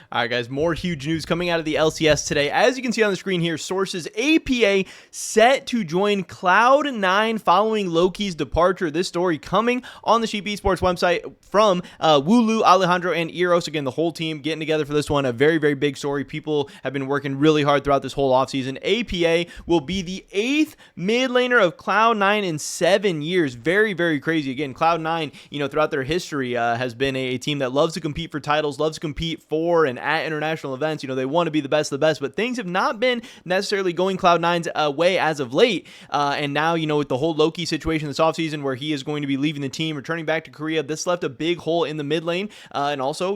All right, guys, more huge news coming out of the LCS today. As you can see on the screen here, sources APA set to join Cloud9 following Loki's departure. This story coming on the Sheep Esports website from Wooloo, Alejandro, and Eros. Again, the whole team getting together for this one. A very, very big story. People have been working really hard throughout this whole offseason. APA will be the 8th mid laner of Cloud9 in 7 years. Very, very crazy. Again, Cloud9, throughout their history has been a team that loves to compete for titles, loves to compete for and at international events. They want to be the best of the best, but things have not been necessarily going Cloud9's way as of late. And now, with the whole Loki situation this offseason where he is going to be leaving the team, returning back to Korea, this left a big hole in the mid lane. And also,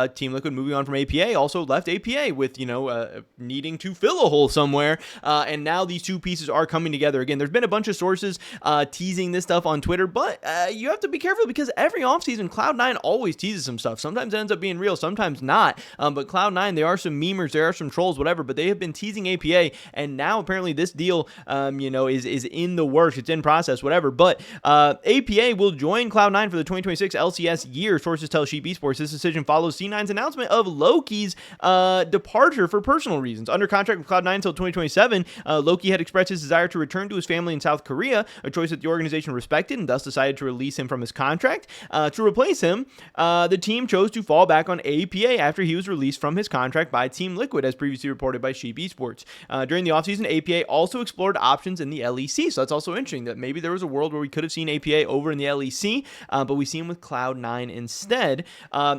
Team Liquid moving on from APA also left APA with, needing to fill a hole somewhere. And now these two pieces are coming together. Again, there's been a bunch of sources teasing this stuff on Twitter, but you have to be careful because every offseason, Cloud9 always teases some stuff. Sometimes it ends up being real, sometimes not. But Cloud9, there are some memers, there are some trolls, whatever, but they have been teasing APA, and now apparently this deal, is in the works. It's in process, whatever. But APA will join Cloud9 for the 2026 LCS year. Sources tell Sheep Esports this decision follows C9's announcement of Loki's departure for personal reasons. Under contract with Cloud9 until 2027, Loki had expressed his desire to return to his family in South Korea, a choice that the organization respected, and thus decided to release him from his contract. To replace him, the team chose to fall back on APA after he was released from his contract by Team Liquid, as previously reported by Sheep Esports. During the offseason, APA also explored options in the LEC, so that's also interesting that maybe there was a world where we could have seen APA over in the LEC, but we see him with Cloud9 instead.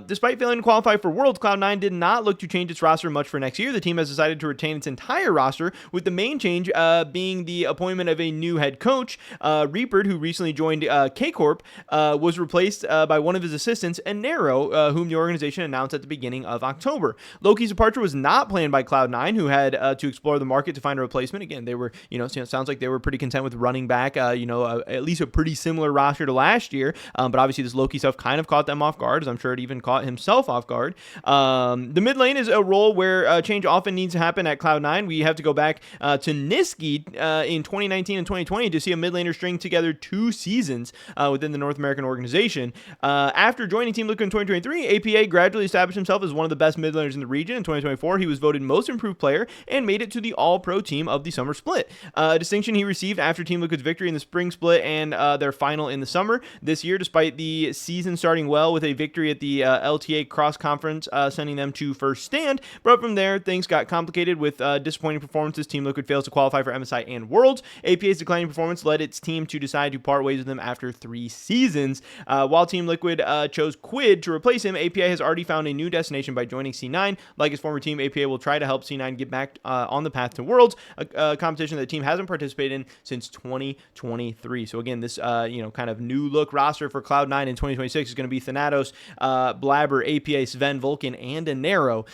Despite failing to qualify for Worlds, Cloud9 did not look to change its roster much for next year. The team has decided to retain its entire roster, with the main change being the appointment of a new head coach. Reaper, who recently joined K-Corp, was replaced by one of his assistants, Nero, whom the organization announced at the beginning of October. Loki's departure was not planned by Cloud9, who had to explore the market to find a replacement. Again, they were, it sounds like they were pretty content with running back, at least a pretty similar roster to last year. But obviously this Loki stuff kind of caught them off guard, as I'm sure it even caught himself off guard. The mid lane is a role where change often needs to happen at Cloud9. We have to go back to Niski in 2019 and 2020 to see a mid laner string together 2 seasons within the North American organization. After joining Team Liquid in 2023, APA gradually established himself as one of the best mid laners in the region. In 2024, he was voted most improved player and made it to the all-pro team of the summer split, a distinction he received after Team Liquid's victory in the spring split and their final in the summer. This year, despite the season starting well with a victory at the LTA cross conference, sending them to first stand, but from there things got complicated with disappointing performances. Team Liquid fails to qualify for MSI and Worlds. APA's declining performance led its team to decide to part ways with him after 3 seasons. While Team Liquid chose Quid to replace him, APA has already found a new destination by joining C9. Like his former team, APA will try to help C9 get back on the path to Worlds, a competition that the team hasn't participated in since 2023. So again, this kind of new look roster for Cloud9 in 2026 is going to be Thanatos, Blabber, APA, Sven, Vulcan, and Nero.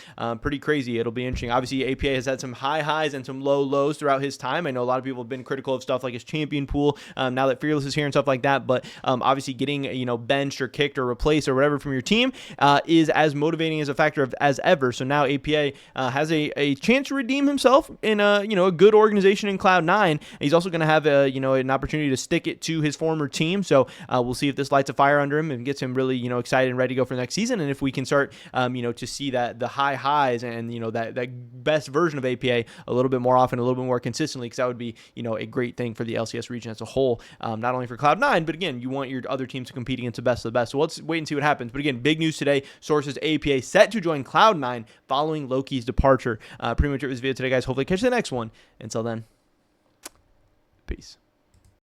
Pretty crazy. It'll be interesting. Obviously, APA has had some high highs and some low lows throughout his time. I know a lot of people have been critical of stuff like his champion pool now that Fearless is here and stuff like that, but obviously getting benched or kicked or replaced or whatever from your team is as motivating as a factor as ever. So now APA has a chance to redeem himself in a good organization in Cloud9. He's also going to have an opportunity to stick it to his former team. So we'll see if this lights a fire under him and gets him really excited and ready to go for the next season. And if we can start to see that the high highs and that best version of APA a little bit more often, a little bit more consistently, because that would be a great thing for the LCS region as a whole, not only for Cloud9, but again, you want your other teams to compete against the best of the best. So let's wait and see what happens. But again, big news today. Sources APA set to join Cloud9 following Loki's departure. Pretty much it was video today, guys. Hopefully catch you the next one. Until then, peace.